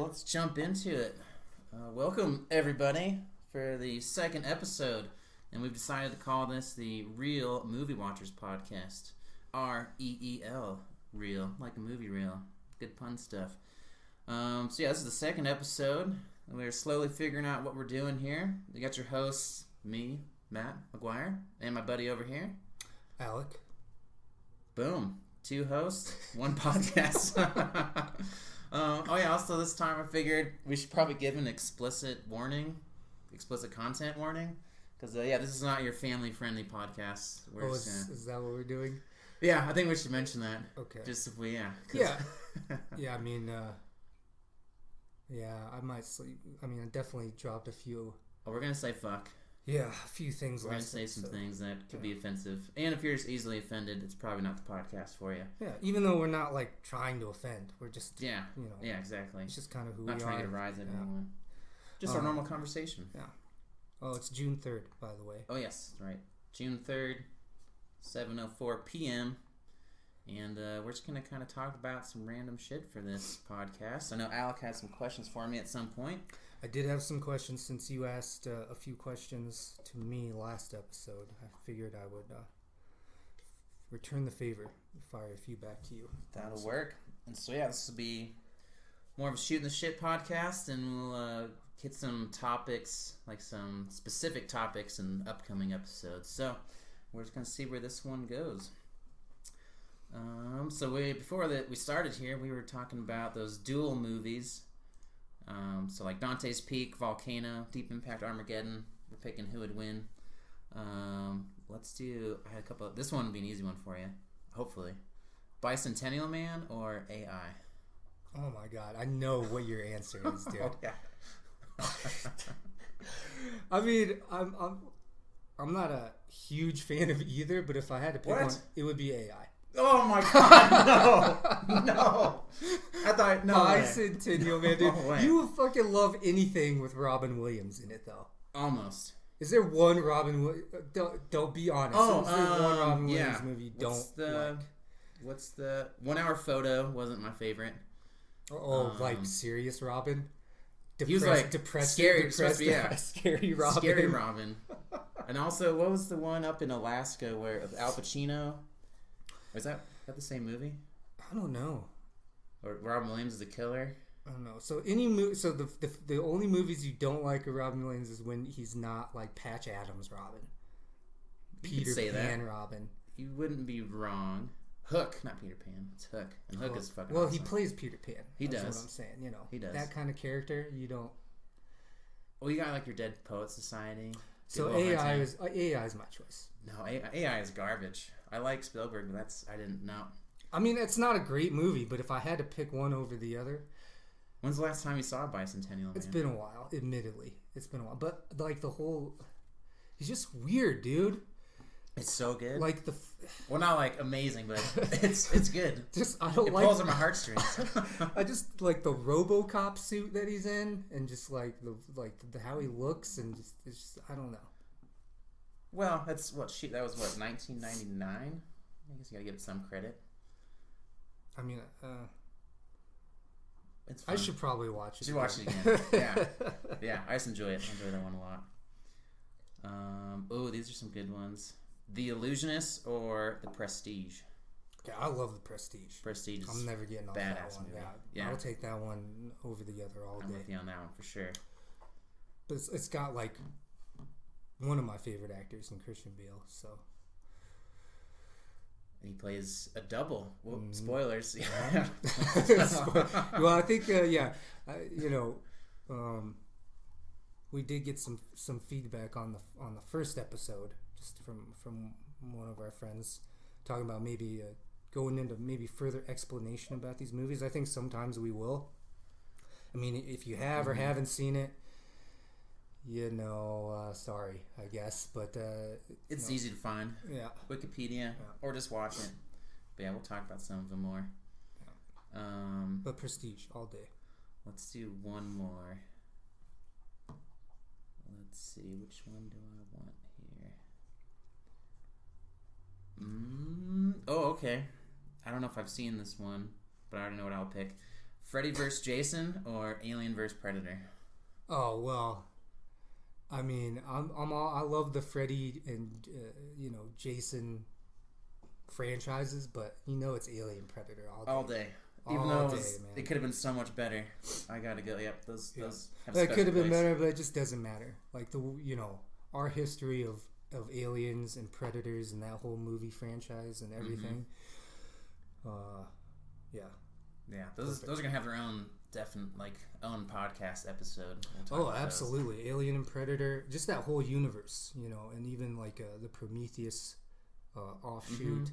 let's jump into it. Welcome, everybody, for the second episode. And we've decided to call this the Real Movie Watchers Podcast. R-E-E-L. Real. Like a movie reel. Good pun stuff. This is the second episode. We're slowly figuring out what we're doing here. You got your hosts, me, Matt, McGuire, and my buddy over here, Alec. Boom. 2 hosts, 1 podcast. Also this time I figured we should probably give an explicit content warning. Because, this is not your family-friendly podcast. Is that what we're doing? Yeah, I think we should mention that. Okay. Just if we, Yeah. Yeah, I mean, I might sleep. I mean, I definitely dropped a few. Oh, we're going to say fuck. Yeah, a few things. We're going to say some things that could be offensive. And if you're just easily offended, it's probably not the podcast for you. Yeah, even though we're not, trying to offend. We're just, Yeah, exactly. It's just kind of who not we are. Not trying to rise at anyone. Just our normal conversation. Yeah. Oh, it's June 3rd, by the way. Oh, yes, right. June 3rd, 7:04 p.m. And we're just going to kind of talk about some random shit for this podcast. I know Alec had some questions for me at some point. I did have some questions since you asked a few questions to me last episode. I figured I would return the favor and fire a few back to you. That'll work. And so, this will be more of a shooting the shit podcast, and we'll hit some topics, like some specific topics in upcoming episodes. So we're just going to see where this one goes. Before we started here, we were talking about those Duel movies. Like Dante's Peak, Volcano, Deep Impact, Armageddon. We're picking who would win. I had a couple. This one would be an easy one for you, hopefully. Bicentennial Man or AI? Oh my God, I know what your answer is, dude. Oh, yeah. I mean, I'm not a huge fan of either, but if I had to pick one, it would be AI. Oh my God, no. I thought, no Bicentennial Man, dude. No way. You would fucking love anything with Robin Williams in it, though. Almost. Is there one Robin Williams? Don't be honest. Is there one Robin Williams movie you don't like? What's the 1 Hour Photo wasn't my favorite. Like serious Robin? He was like depressed, scary Robin. Scary Robin. And also, what was the one up in Alaska where Al Pacino? Is that the same movie? I don't know. Or Robin Williams is the killer? I don't know. So the only movies you don't like of Robin Williams is when he's not like Patch Adams Robin. Peter Pan Robin. You wouldn't be wrong. Hook, not Peter Pan. It's Hook. And Hook is fucking awesome. He plays Peter Pan. That's what I'm saying. He does. That kind of character, you don't... Well, you got like your Dead Poet Society. So AI is my choice. No, AI is garbage. I like Spielberg, but I didn't know. I mean, it's not a great movie, but if I had to pick one over the other... When's the last time you saw Bicentennial Man? It's been a while, admittedly. It's been a while. But, the whole... He's just weird, dude. It's so good. Well, not amazing, but it's good. It pulls on my heartstrings. I just like the RoboCop suit that he's in, and just the how he looks, and it's just I don't know. Well, that's that was 1999. I guess you gotta give it some credit. I mean, it's fun. I should probably watch it. You should watch it again. Yeah. I just enjoy it. I enjoy that one a lot. These are some good ones. The Illusionist or The Prestige? Okay, I love The Prestige. Prestige is I'm never getting off that one. Movie. Yeah, I'll take that one over the other all day. I'm with you on that one for sure. But it's got one of my favorite actors in Christian Bale, so. He plays a double. Well, spoilers. Well, I think we did get some feedback on the first episode, just from one of our friends, talking about maybe going into maybe further explanation about these movies. I think sometimes we will. I mean, if you have or haven't seen it, sorry, I guess, but it's easy to find. Yeah, Wikipedia, or just watch it. But yeah, we'll talk about some of them more. Yeah. But Prestige all day. Let's do one more. Let's see, which one do I want here? Okay. I don't know if I've seen this one, but I already know what I'll pick. Freddy vs. Jason or Alien vs. Predator? Oh well, I mean, I love the Freddy and Jason franchises, but it's Alien Predator all day. Even though it could have been so much better. I gotta go. Yep, those have it could have been better, but it just doesn't matter. Like our history of aliens and predators and that whole movie franchise and everything. Yeah, those are gonna have their own own podcast episode. Oh, absolutely, Alien and Predator, just that whole universe, and even the Prometheus offshoot.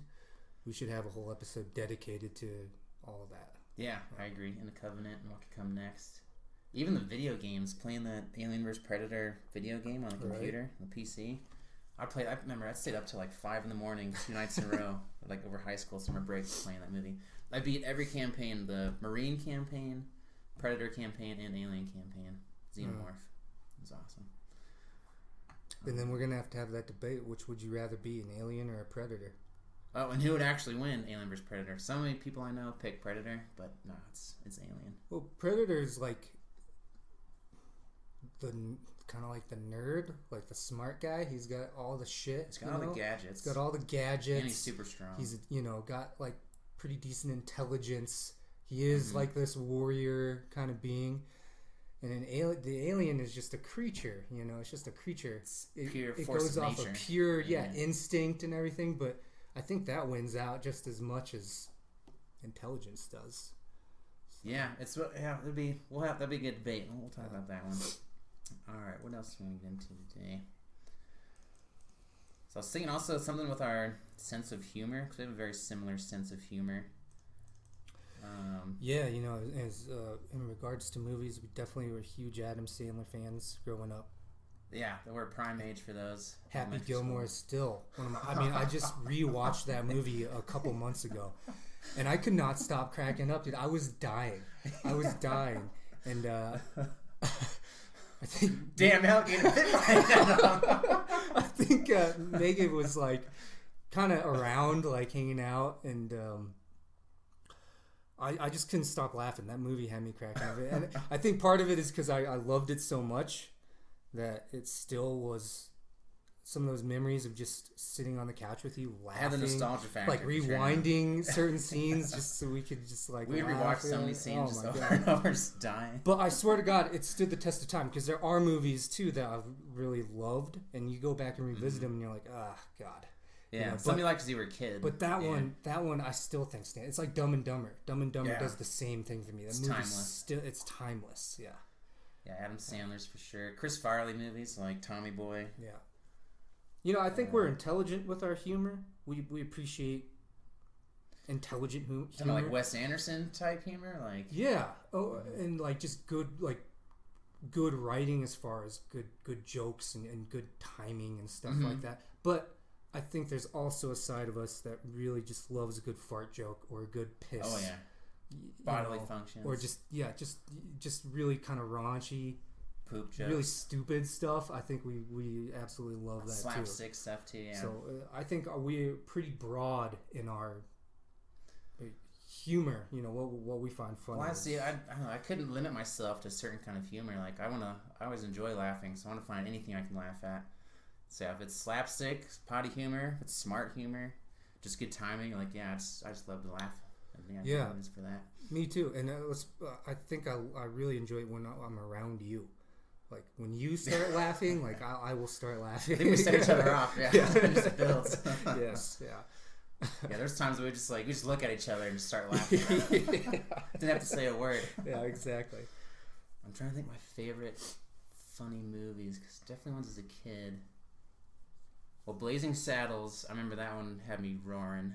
We should have a whole episode dedicated to all of that. Yeah, I agree. And the Covenant and what could come next. Even the video games, playing the Alien vs. Predator video game on the computer, the PC. I remember I stayed up till 5 in the morning, 2 nights in a row, over high school summer breaks playing that movie. I beat every campaign, the Marine campaign, Predator campaign, and Alien campaign. Xenomorph. It was awesome. And then we're going to have that debate. Which would you rather be, an alien or a predator? Oh, and who would actually win, Alien vs. Predator? So many people I know pick Predator, but no, it's Alien. Well, Predator's the kind of the nerd, the smart guy. He's got all the shit. He's got all the gadgets. He's got all the gadgets. And he's super strong. He's got pretty decent intelligence. He is this warrior kind of being. And the alien is just a creature. It's just a creature. It goes off of pure instinct and everything. But I think that wins out just as much as intelligence does. Yeah, that'd be a good debate. We'll talk about that one. All right, what else can we get into today? So I was thinking also something with our sense of humor, because we have a very similar sense of humor. As in regards to movies, we definitely were huge Adam Sandler fans growing up. Yeah, we're prime age for those. Happy Gilmore is still one of my... I just rewatched that movie a couple months ago, and I could not stop cracking up, dude. I was dying. And I think... Damn, alligator bit my head off. I think Megan was kind of around, hanging out, and I just couldn't stop laughing. That movie had me cracking up. And I think part of it is because I loved it so much that it still was some of those memories of just sitting on the couch with you, laughing. Had the nostalgia factor. Rewinding certain scenes just so we could just we rewatched so many scenes just over and over, just dying. But I swear to God, it stood the test of time, because there are movies too that I've really loved, and you go back and revisit them and you're like, God. Yeah, something because you were a kid. But that one I still think stands. It's like Dumb and Dumber. Dumb and Dumber does the same thing for me. That movie's timeless. It's timeless. Yeah. Yeah, Adam Sandler's for sure. Chris Farley movies like Tommy Boy. Yeah. I think we're intelligent with our humor. We appreciate intelligent humor. Kind of like Wes Anderson type humor, and just good writing as far as good jokes and good timing and stuff like that. But I think there's also a side of us that really just loves a good fart joke or a good piss. Oh yeah. Bodily functions. Or just really kind of raunchy, poop jokes, really stupid stuff. I think we absolutely love that slapstick stuff too. Yeah. So I think we're pretty broad in our humor. What we find funny. Well, I don't know. I couldn't limit myself to a certain kind of humor. I always enjoy laughing, so I want to find anything I can laugh at. So if it's slapstick, potty humor, if it's smart humor, just good timing, I just love to laugh. Yeah, for that. Me too. And I think I really enjoy it when I'm around you. When you start laughing, I will start laughing. I think we set each other off. Yeah, it just builds. Yes, yeah. Yeah, there's times where we just look at each other and just start laughing. Didn't have to say a word. Yeah, exactly. I'm trying to think my favorite funny movies, because definitely ones as a kid. Well, Blazing Saddles, I remember that one had me roaring.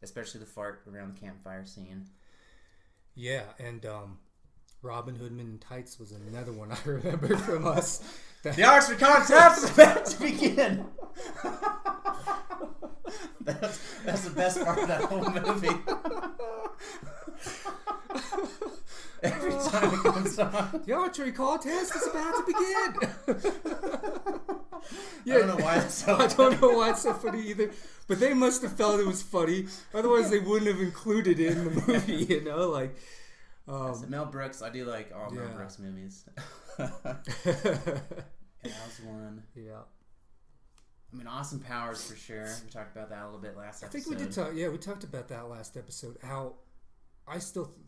Especially the fart around the campfire scene. Yeah, and Robin Hood Men in Tights was another one I remember from us. The Oxford contest is about to begin. That's the best part of that whole movie. Every time it comes on. The archery contest is about to begin. Yeah, I don't know why it's so funny. I don't know why it's so funny either. But they must have felt it was funny. Otherwise, they wouldn't have included it in the movie, So Mel Brooks, I do like all Mel Brooks movies. That was one. Yeah. I mean, Austin Powers for sure. We talked about that a little bit last episode. I think we did talk. Yeah, we talked about that last episode. How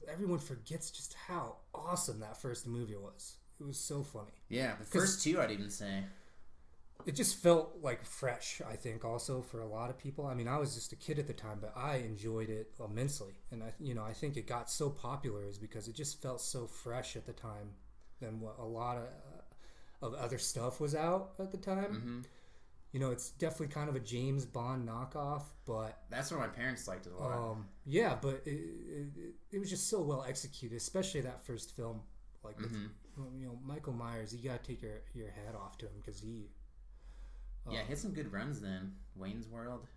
everyone forgets just how awesome that first movie was. It was so funny. Yeah, the first two, I'd even say. It just felt like fresh, I think, also for a lot of people. I mean, I was just a kid at the time, but I enjoyed it immensely. And I think it got so popular is because it just felt so fresh at the time than what a lot of other stuff was out at the time. Mm-hmm. It's definitely kind of a James Bond knockoff, but that's where my parents liked it a lot. Yeah, but it was just so well executed, especially that first film. Like, with, Michael Myers, you gotta take your hat off to him because he. Yeah, he had some good runs then. Wayne's World.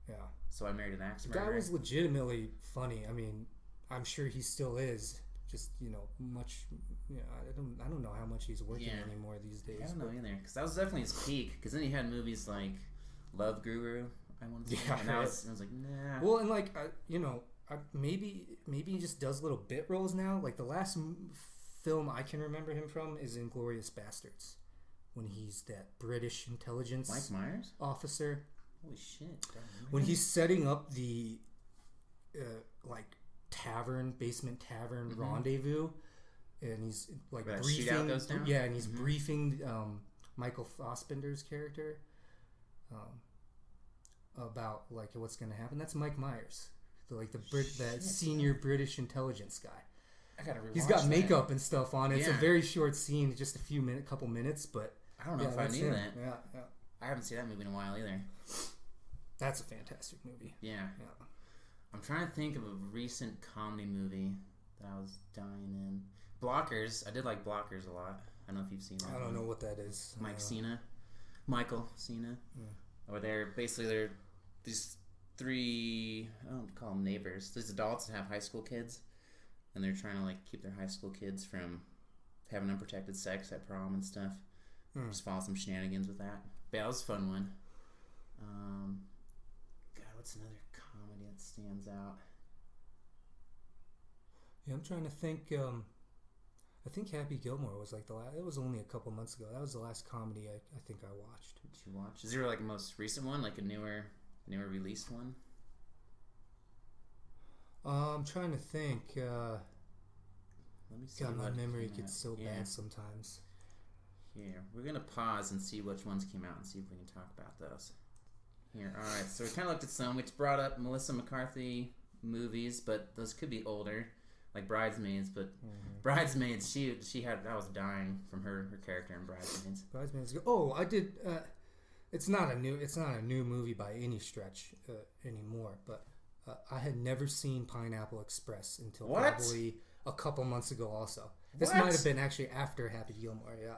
Yeah. So I Married an Axe Murderer. The guy was legitimately funny. I mean, I'm sure he still is. Just much. I don't know how much he's working anymore these days. I don't know either, because that was definitely his peak. Because then he had movies like Love Guru. I want to say, and I was like, nah. Well, and like maybe he just does little bit roles now. Like the last film I can remember him from is Inglourious Bastards, when he's that British intelligence Mike Myers officer. Holy shit! When he's setting up the basement tavern rendezvous, and he's like briefing. Goes down? Yeah, and he's briefing Michael Fassbender's character about like what's going to happen. That's Mike Myers, that senior British intelligence guy. I gotta rewatch He's got that. Makeup and stuff on it. Yeah. It's a very short scene, just a couple minutes, but I don't know if I knew that. Yeah. I haven't seen that movie in a while either. That's a fantastic movie. Yeah. I'm trying to think of a recent comedy movie that I was dying in. Blockers. I did like Blockers a lot. I don't know if you've seen that. I don't know what that is. Michael Cena. Yeah. Or they're these three, I don't call them neighbors. These adults that have high school kids. And they're trying to like keep their high school kids from having unprotected sex at prom and stuff. Just follow some shenanigans with that. But that was a fun one. God, what's another comedy that stands out? Yeah, I'm trying to think. I think Happy Gilmore was like the last. It was only a couple months ago. That was the last comedy I think I watched. Did you watch? Is there like a most recent one, like a newer released one? I'm trying to think. Let me see. God, my memory gets so bad sometimes. Here, we're going to pause and see which ones came out and see if we can talk about those. Here, alright, so we kind of looked at some. We brought up Melissa McCarthy movies, but those could be older, like Bridesmaids, but Bridesmaids, she had, I was dying from her character in Bridesmaids. Bridesmaids. Oh, I did, it's not a new movie by any stretch anymore, but I had never seen Pineapple Express until probably a couple months ago also. This might have been actually after Happy Gilmore, yeah.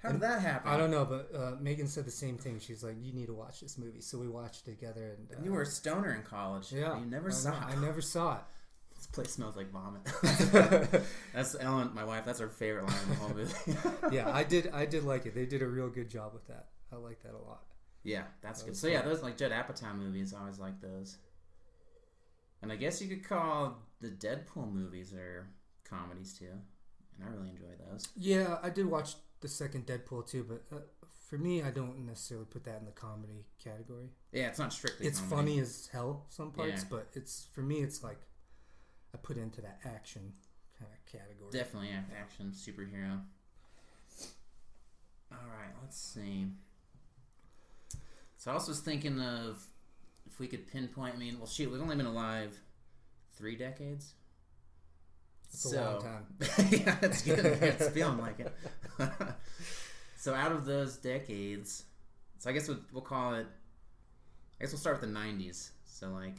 How did that happen? I don't know, but Megan said the same thing. She's like, you need to watch this movie. So we watched it together. And you were a stoner in college. Yeah. You never saw it. I never saw it. This place smells like vomit. That's Ellen, my wife. That's her favorite line in the whole movie. Yeah, I did like it. They did a real good job with that. I like that a lot. Yeah, that's good. So yeah, those like Judd Apatow movies, I always like those. And I guess you could call the Deadpool movies are comedies too. And I really enjoy those. Yeah, I did watch the second Deadpool too, but for me, I don't necessarily put that in the comedy category. Yeah, it's not strictly It's comedy. funny as hell some parts, but for me, it's like I put it into that action kind of category. Definitely, yeah, action, superhero. Alright, let's see. So I also was thinking of if we could pinpoint, I mean, well, shoot, we've only been alive 3 decades. It's a long time. Yeah, it's good. It's feeling like it. So out of those decades, so I guess we'll call it, I guess we'll start with the 90s. So like,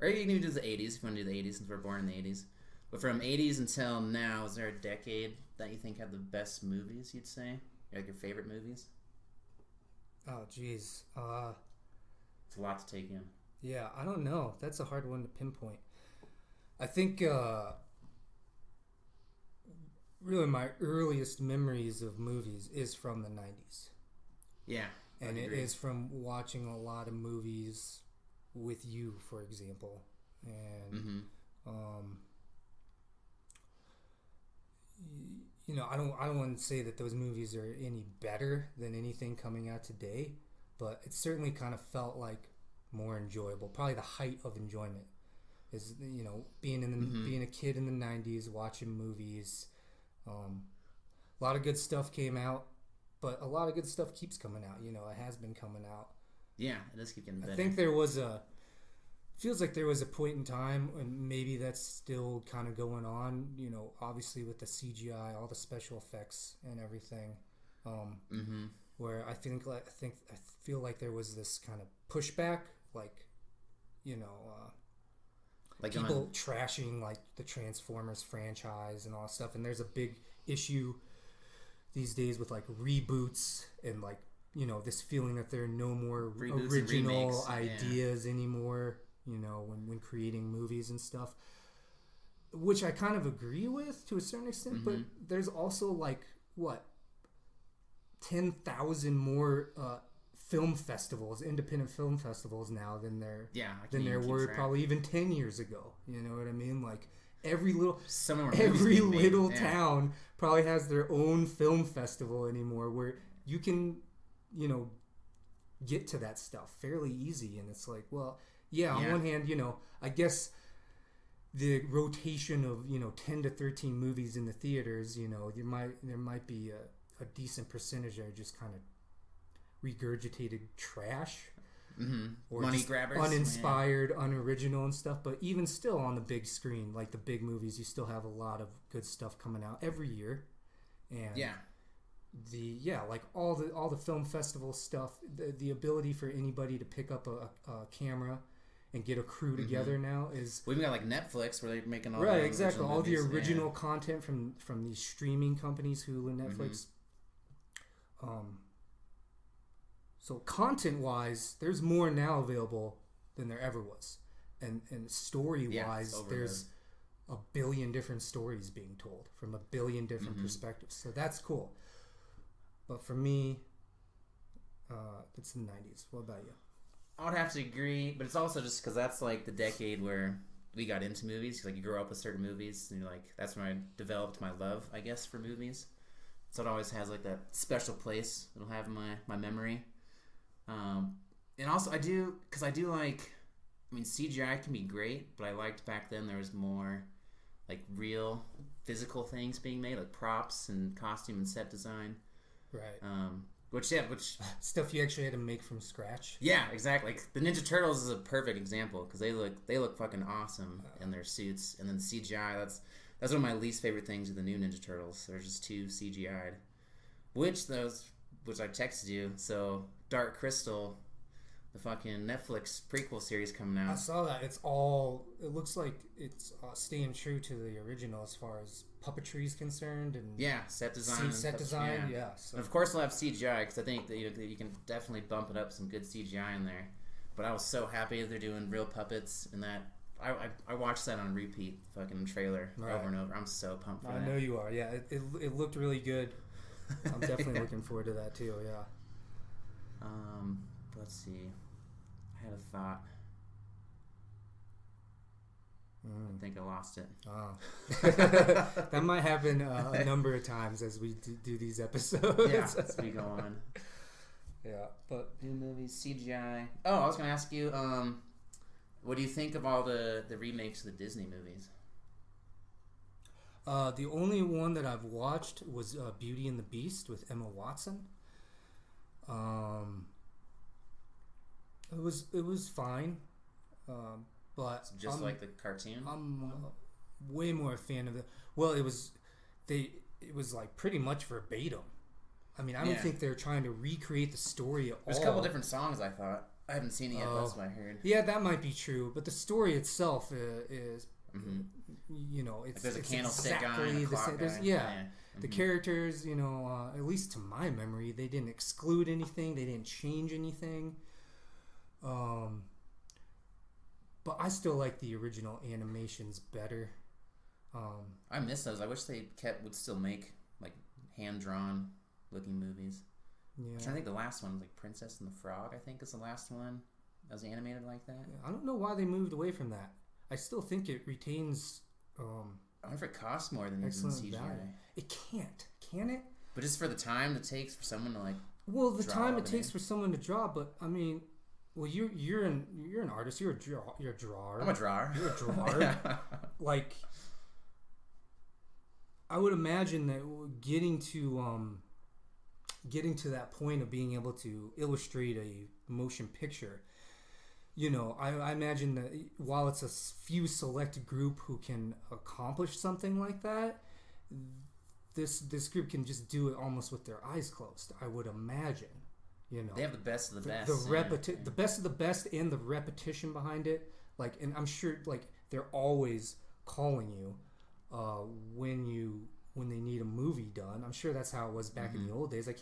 or you can even do the 80s if you want to do the 80s since we're born in the 80s. But from 80s until now, is there a decade that you think had the best movies, you'd say? Like your favorite movies? Oh, jeez. It's a lot to take in. Yeah, I don't know. That's a hard one to pinpoint. I think really my earliest memories of movies is from the 90s. Yeah. And it is from watching a lot of movies with you, for example. And I don't want to say that those movies are any better than anything coming out today, but it certainly kind of felt like more enjoyable. Probably the height of enjoyment is being a kid in the 90s, watching movies. A lot of good stuff came out, but a lot of good stuff keeps coming out. It has been coming out. Yeah, it does keep getting better. I think feels like there was a point in time, and maybe that's still kind of going on, obviously with the CGI, all the special effects and everything, where I feel like there was this kind of pushback, like people trashing like the Transformers franchise and all that stuff, and there's a big issue these days with like reboots and like this feeling that there are no more reboots original ideas anymore, when creating movies and stuff, which I kind of agree with to a certain extent, but there's also like 10,000 more independent film festivals now than there were probably even 10 years ago. You know what I mean? Like every little town probably has their own film festival anymore, where you can get to that stuff fairly easy. And it's like, well, on one hand, I guess the rotation of 10 to 13 movies in the theaters, there might be a decent percentage that are just kind of regurgitated trash, or money grabbers, uninspired, unoriginal and stuff. But even still, on the big screen, like the big movies, you still have a lot of good stuff coming out every year. And like all the film festival stuff, the ability for anybody to pick up a camera and get a crew together now is... We've got like Netflix where they're making all right, exactly, all the original content from these streaming companies, Hulu, Netflix. So content-wise, there's more now available than there ever was, and story-wise, there's a billion different stories being told from a billion different perspectives. So that's cool. But for me, it's the 90s. What about you? I would have to agree, but it's also just because that's like the decade where we got into movies. Like you grow up with certain movies, and you're like, that's when I developed my love, I guess, for movies. So it always has like that special place it'll have in my memory. And also I do like, CGI can be great, but I liked back then there was more like real physical things being made, like props and costume and set design. Right. Which stuff you actually had to make from scratch. Yeah, exactly. Like the Ninja Turtles is a perfect example because they look fucking awesome in their suits, and then CGI. That's one of my least favorite things with the new Ninja Turtles. They're just too CGI'd. Which I texted you. So Dark Crystal, the fucking Netflix prequel series coming out. I saw that. It looks like it's staying true to the original as far as puppetry is concerned, and set design. So. And of course, they'll have CGI because I think that you can definitely bump it up some good CGI in there. But I was so happy that they're doing real puppets, and that I watched that on repeat, fucking trailer over and over. I'm so pumped for that. I know you are. Yeah, it looked really good. I'm definitely looking forward to that too. Yeah. Let's see. I had a thought. I think I lost it. Oh. That might happen a number of times as we do these episodes. Yeah, as we go on. Yeah, but new movies, CGI. Oh, I was going to ask you, what do you think of all the remakes of the Disney movies? The only one that I've watched was Beauty and the Beast with Emma Watson. It was fine, but it's just like the cartoon. I'm way more a fan of it. Well, it was like pretty much verbatim. I don't think they're trying to recreate the story at all. There's a couple different songs. I thought I haven't seen it yet. That's what I heard. Yeah, that might be true, but the story itself is. It's there's a candlestick exactly guy and a the clock same. guy. The characters, at least to my memory, they didn't exclude anything. They didn't change anything. But I still like the original animations better. I miss those. I wish they would still make like hand drawn looking movies. Yeah. I think the last one was like Princess and the Frog. I think is the last one that was animated like that. Yeah, I don't know why they moved away from that. I still think it retains I wonder if it costs more than using excellent CGI. value. It can't, can it? But just for the time it takes for someone to like. Well, the time it takes for someone to draw, but I mean, well, you're an artist. You're a drawer. I'm a drawer. You're a drawer. Yeah. Like, I would imagine that getting to that point of being able to illustrate a motion picture, you know, I imagine that while it's a few select group who can accomplish something like that, this group can just do it almost with their eyes closed. I would imagine, you know, they have the best of the best. The best of the best, and the repetition behind it. Like, and I'm sure, like, they're always calling you when they need a movie done. I'm sure that's how it was back in the old days. I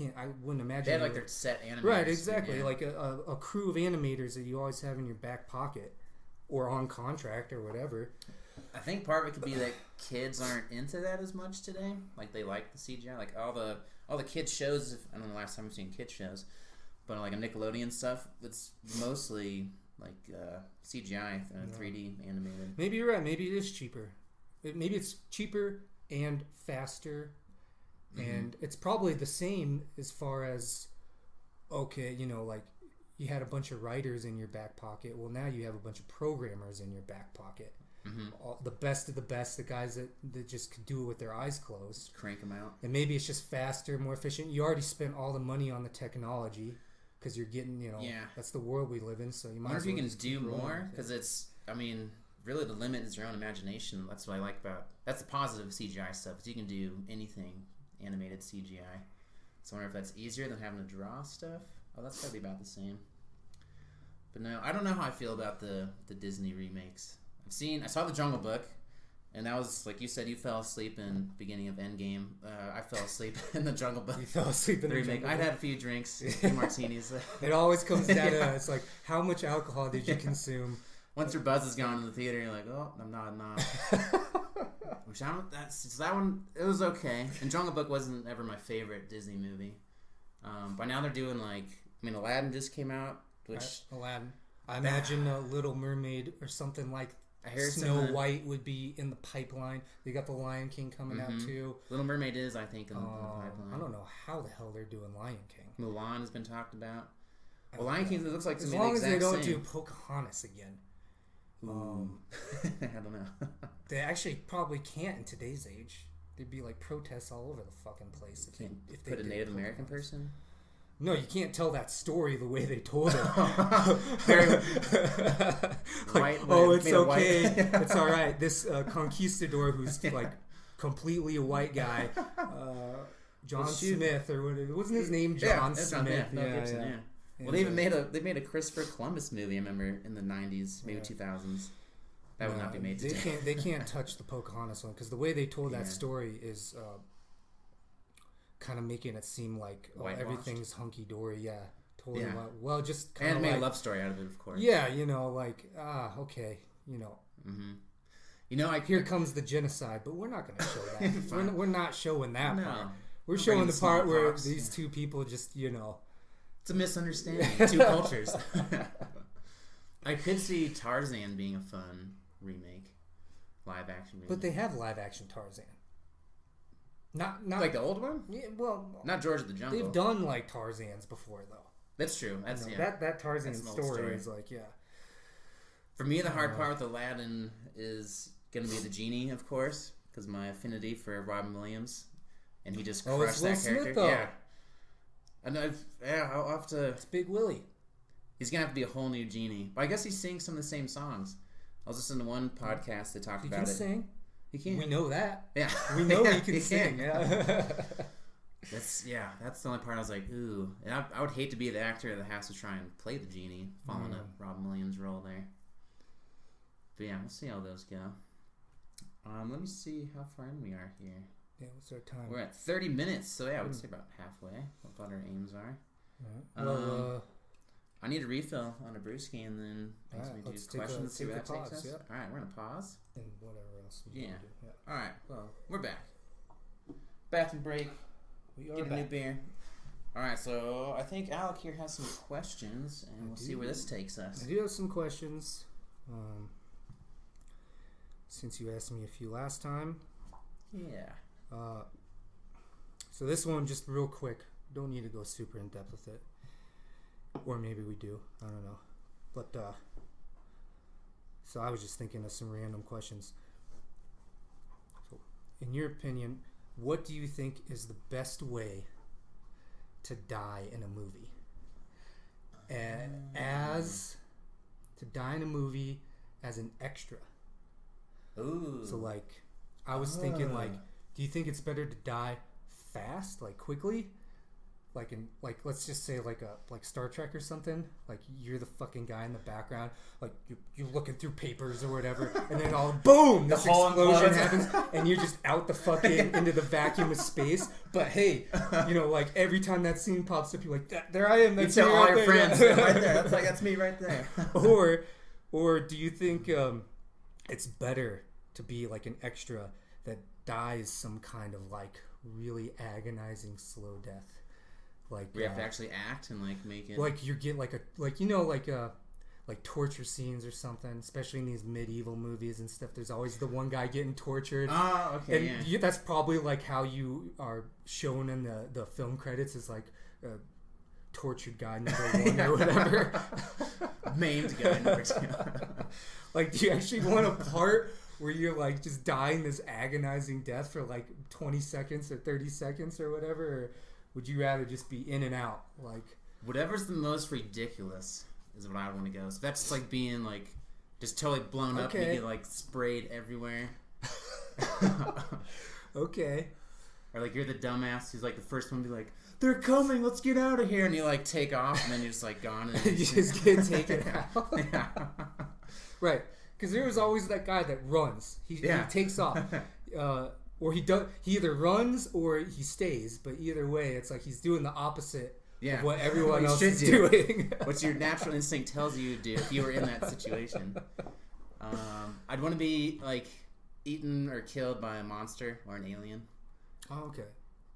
wouldn't imagine they had like their set animators. Right, exactly. Yeah. Like a crew of animators that you always have in your back pocket or on contract or whatever. I think part of it could be that kids aren't into that as much today. Like, they like the CGI. Like all the kids shows. I don't know the last time I've seen kids shows, but like a Nickelodeon stuff, it's mostly like CGI, 3D animated. Maybe you're right. Maybe it is cheaper. Maybe it's cheaper and faster, and it's probably the same as far as, okay, you know, like you had a bunch of writers in your back pocket. Well, now you have a bunch of programmers in your back pocket. All, the best of the best, the guys that just could do it with their eyes closed. Just crank them out. And maybe it's just faster, more efficient. You already spent all the money on the technology because you're getting, you know, that's the world we live in. So you might. I wonder as well if you just can do keep rolling. more, because it's, I mean, really the limit is your own imagination. That's what I like about, that's the positive of CGI stuff, is you can do anything animated CGI. So I wonder if that's easier than having to draw stuff. Oh, that's gotta be about the same. But no, I don't know how I feel about the Disney remakes. I saw The Jungle Book, and that was, like you said, you fell asleep in the beginning of Endgame. I fell asleep in The Jungle Book. You fell asleep in the remake. I'd had a few drinks, a few martinis. It always comes down to, it's like, how much alcohol did you consume? Once your buzz is gone in the theater, you're like, oh, I'm not. Which that one, it was okay. And Jungle Book wasn't ever my favorite Disney movie. By now they're doing Aladdin just came out, which Aladdin. I imagine Little Mermaid or something like Snow White would be in the pipeline. They got the Lion King coming out too. Little Mermaid is, I think, in the pipeline. I don't know how the hell they're doing Lion King. Mulan has been talked about. Well, Lion King, it looks like as long as they don't do Pocahontas again. I don't know. They actually probably can't in today's age. There'd be like protests all over the fucking place if they put a Native American person. No, you can't tell that story the way they told it. Like, oh, it's okay. It's all right. This conquistador who's like completely a white guy, John Smith, or what? Wasn't his name John Smith? Yeah. Well, they made a Christopher Columbus movie. I remember in the 90s, maybe 2000s. That would not be made today. They can't touch the Pocahontas one, because the way they told that story is kind of making it seem like everything's hunky dory. Yeah, totally. Yeah. Well, just kind of made a love story out of it, of course. Yeah, you know, like okay, you know. Mm-hmm. You know, here comes the genocide, but we're not going to show that. we're not showing that part. We're Don't showing the part where these two people just, you know. It's a misunderstanding. Two cultures. I could see Tarzan being a fun remake, live action remake. But they have live action Tarzan. Not like the old one. Yeah, well, not George of the Jungle. They've done like Tarzans before, though. That's true. That's that Tarzan story is like For me, the hard part with Aladdin is gonna be the genie, of course, because my affinity for Robin Williams, and he just crushed that character. Smith, though. Yeah. And I'll have to. It's Big Willie. He's gonna have to be a whole new genie. But I guess he sings some of the same songs. I was listening to one podcast that talked about it. He can sing. He can. We know that. Yeah, we know he can sing. Yeah. That's the only part I was like, ooh. And I would hate to be the actor that has to try and play the genie, following up Robin Williams' role there. But yeah, we'll see how those go. Let me see how far in we are here. Yeah, what's our time? We're at 30 minutes, so yeah, I would say about halfway. What our aims are. Right. Well, I need a refill on a brewski, and then we do questions and see where that takes us. Yep. All right, we're gonna pause. And whatever else we do. Yeah. All right. Well, we're back. Bathroom break. We are Get a back. new beer. All right, so I think Alec here has some questions, and we'll see where this takes us. I do have some questions. since you asked me a few last time. Yeah. So this one, just real quick. Don't need to go super in depth with it. Or maybe we do. I don't know. But, so I was just thinking of some random questions. So, in your opinion, what do you think is the best way to die in a movie? To die in a movie as an extra. Ooh. So, like, I was thinking, like, do you think it's better to die fast, like quickly? Like let's just say like Star Trek or something. Like you're the fucking guy in the background, like you're looking through papers or whatever, and then all boom, this explosion happens, and you're just out the fucking into the vacuum of space. But hey, like every time that scene pops up, you're like, there I am. That's you tell all right your there. friends, right there. That's me right there. or do you think it's better to be like an extra that dies some kind of like really agonizing slow death? Like we have to actually act and like make it like you get like torture scenes or something, especially in these medieval movies and stuff. There's always the one guy getting tortured. Oh, okay. And that's probably like how you are shown in the film credits, is like tortured guy number 1 or whatever. Maimed guy number 2. Like, do you actually want a part where you're like just dying this agonizing death for like 20 seconds or 30 seconds or whatever? Or would you rather just be in and out? Like, whatever's the most ridiculous is what I want to go. So that's just like being like just totally blown up and you get like sprayed everywhere. Okay. Or like you're the dumbass who's like the first one to be like, they're coming, let's get out of here, and you like take off and then you're just like gone and you just get taken out. Yeah. Right. Because there was always that guy that runs. He takes off. Or he either runs or he stays, but either way, it's like he's doing the opposite of what everyone else is doing. What your natural instinct tells you to do if you were in that situation. I'd want to be like eaten or killed by a monster or an alien. Oh, okay.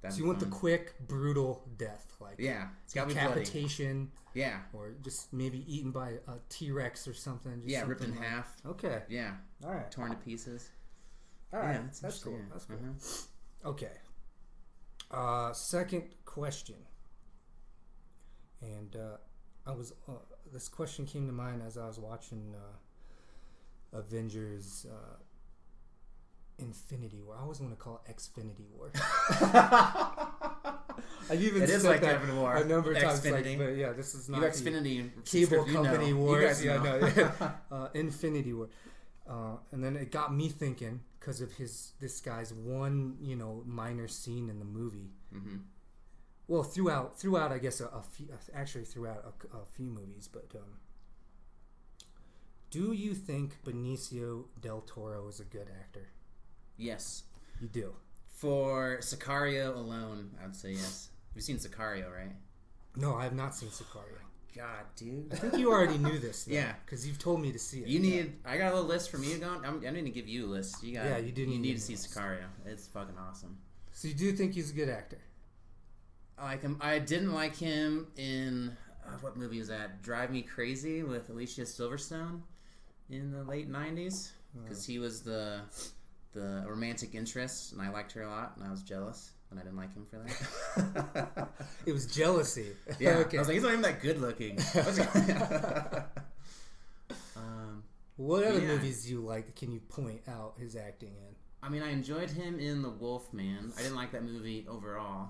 That'd so you want the quick, brutal death, like it's gotta be decapitation. Bloody. Or just maybe eaten by a T-Rex or something. Just ripped in half. Okay. Yeah. All right. Torn to pieces. All right, that's cool. That's cool. Okay. Second question, and this question came to mind as I was watching Avengers Infinity War. I always want to call it Xfinity War. I've even said like that a number of times. Like, but yeah, this is not the Xfinity cable company wars. You guys know. Infinity War. And then it got me thinking because of this guy's one, minor scene in the movie. Mm-hmm. Well, throughout, I guess throughout a few movies. But do you think Benicio del Toro is a good actor? Yes. You do. For Sicario alone, I would say yes. You've seen Sicario, right? No, I have not seen Sicario. God, dude. I think you already knew this, though. Yeah. Because you've told me to see it. I got a little list from you going. I'm going to give you a list. You need to see Sicario. It's fucking awesome. So you do think he's a good actor? I like him. I didn't like him in, what movie was that? Drive Me Crazy with Alicia Silverstone in the late 90s. Because he was the romantic interest, and I liked her a lot, and I was jealous. And I didn't like him for that. It was jealousy. Yeah. Okay. I was like, he's not even that good looking. What other movies do you like? Can you point out his acting in? I mean, I enjoyed him in The Wolfman. I didn't like that movie overall.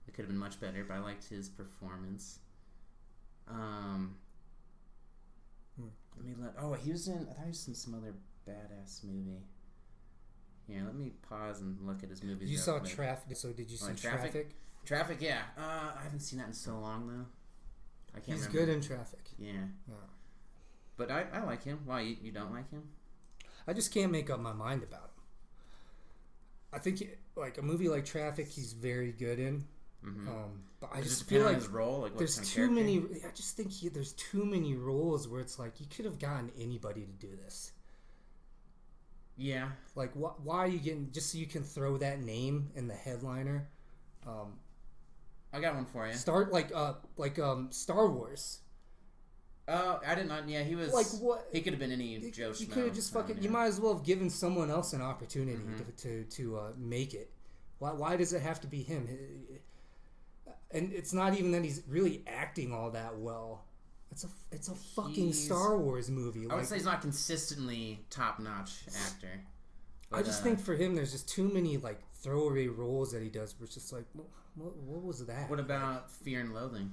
It could have been much better, but I liked his performance. He was in. I thought he was in some other badass movie. Yeah, let me pause and look at his movies. You saw Traffic, so did you see Traffic? Traffic, yeah. I haven't seen that in so long, though. I can't remember. He's good in Traffic. Yeah. But I like him. Why, you don't like him? I just can't make up my mind about him. I think, like, a movie like Traffic, he's very good in. Mm-hmm. But I just feel like his role, like there's too many. I just think there's too many roles where it's like you could have gotten anybody to do this. Yeah. Like, why are you getting just so you can throw that name in the headliner? I got one for you. Star Wars. Oh, I didn't know. Yeah, he was... Like, what? He could have been any Joe Schmo. You could have just fucking... You might as well have given someone else an opportunity to make it. Why does it have to be him? And it's not even that he's really acting all that well. It's a fucking Star Wars movie. I would say he's not consistently top-notch actor. But, I just think for him, there's just too many like throwaway roles that he does. Where it's just like, what was that? What about Fear and Loathing?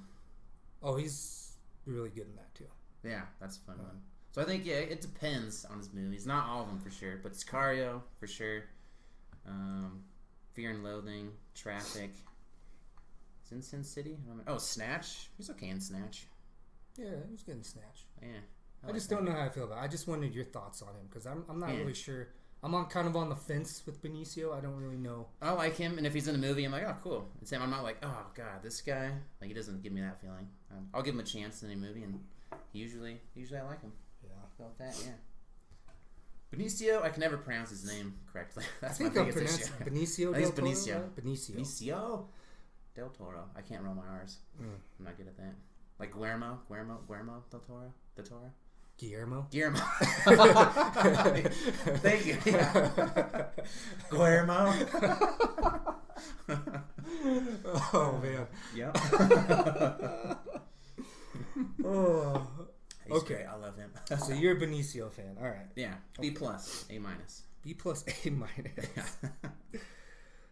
Oh, he's really good in that too. Yeah, that's a fun one. So I think it depends on his movies. Not all of them for sure, but Sicario for sure. Fear and Loathing, Traffic. Sin City. Oh, Snatch. He's okay in Snatch. Yeah, he's good in Snatch. Yeah, I just don't know how I feel about it. I just wanted your thoughts on him because I'm not really sure. I'm kind of on the fence with Benicio. I don't really know. I like him, and if he's in a movie, I'm like, oh, cool. And Sam, I'm not like, oh god, this guy. Like, he doesn't give me that feeling. I'll give him a chance in a movie, and usually I like him. Yeah, I'll go with that. Yeah. Benicio, I can never pronounce his name correctly. That's my biggest issue. Benicio. I think it's Benicio. Right? Benicio del Toro. I can't roll my R's. I'm not good at that. Like Guillermo del Toro. Guillermo. Thank you. Yeah. Guillermo. Oh man. Yep. Oh. He's okay, I love him. So you're a Benicio fan, all right? Yeah. B plus, A minus. B plus, A minus.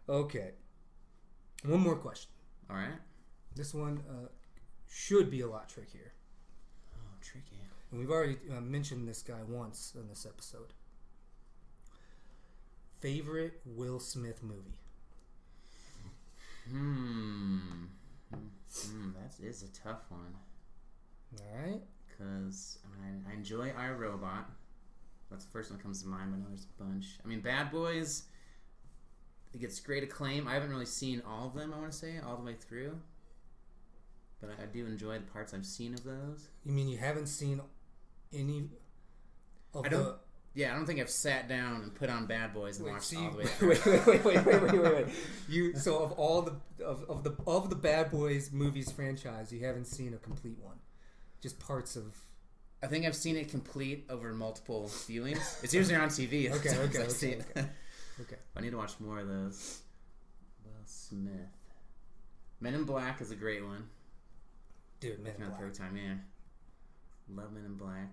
Okay. One more question. All right. This one should be a lot trickier. Oh, tricky. And we've already mentioned this guy once in this episode. Favorite Will Smith movie? That is a tough one. All right. Because I enjoy iRobot. That's the first one that comes to mind, but I know there's a bunch. I mean, Bad Boys, it gets great acclaim. I haven't really seen all of them, I want to say, all the way through. But I do enjoy the parts I've seen of those. You mean you haven't seen any of Yeah, I don't think I've sat down and put on Bad Boys and watched all the way through. Wait. So of all the Bad Boys movies franchise, you haven't seen a complete one. Just parts of. I think I've seen it complete over multiple viewings. It's usually on TV. Okay. I need to watch more of those. Will Smith. Men in Black is a great one. Dude, Men in Black. Time, yeah. Love Men in Black.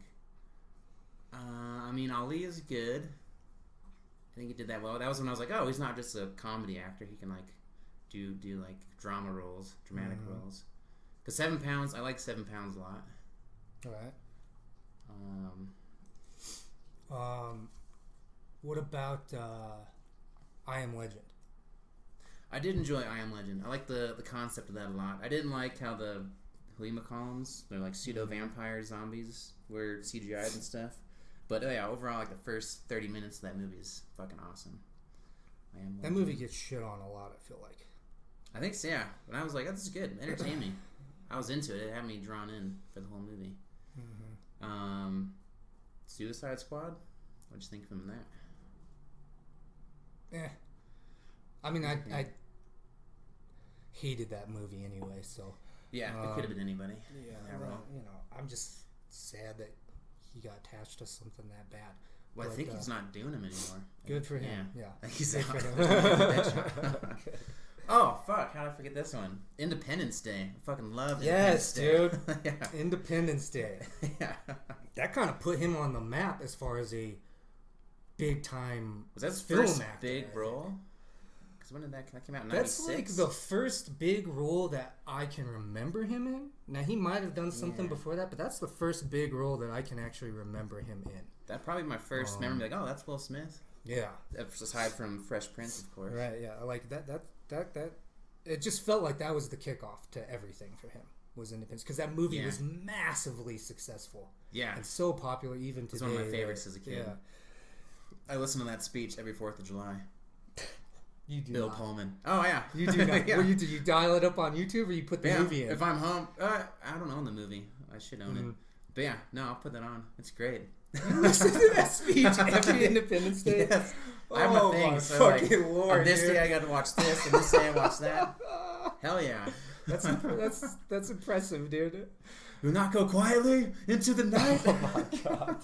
I mean, Ali is good. I think he did that well. That was when I was like, oh, he's not just a comedy actor. He can like do like drama roles, dramatic roles. Because 7 Pounds, I like 7 Pounds a lot. All right. What about I Am Legend? I did enjoy I Am Legend. I like the concept of that a lot. I didn't like how the Halima columns, they're like pseudo-vampire zombies, were CGI'd and stuff. But yeah, overall, like the first 30 minutes of that movie is fucking awesome. That movie gets shit on a lot, I feel like. I think so, yeah. But I was like, oh, this is good. Entertain me. I was into it. It had me drawn in for the whole movie. Suicide Squad? What'd you think of him in that? I mean, I hated that movie anyway, so... Yeah, it could have been anybody. Yeah, I'm just sad that he got attached to something that bad. Well, I think he's not doing them anymore. Good for him. Yeah. He's good for him. Oh, fuck. How did I forget this one? Independence Day. I fucking love Independence Day. Yes, dude. Yeah. Independence Day. Yeah. That kind of put him on the map as far as a big-time Was that his film first actor, big role? Because when did that came out? 96? That's like the first big role that I can remember him in. Now, he might have done something before that, but that's the first big role that I can actually remember him in. That's probably my first memory. Like, oh, that's Will Smith. Yeah. Aside from Fresh Prince, of course. Right, yeah. Like, that it just felt like that was the kickoff to everything for him, was Independence. Because that movie was massively successful. Yeah. And so popular even today. It's one of my favorites as a kid. Yeah. I listen to that speech every 4th of July. You do Bill not. Pullman. Oh, yeah. You do not. Yeah. What do you dial it up on YouTube or you put the movie in? If I'm home, I don't own the movie. I should own it. But yeah, no, I'll put that on. It's great. You listen to that speech every Independence Day? Yes. I have a thing. So fucking like, Lord, on this dude. day I got to watch this, and this day I watch that. Hell yeah. That's impressive, dude. "Do not go quietly into the night." Oh my god.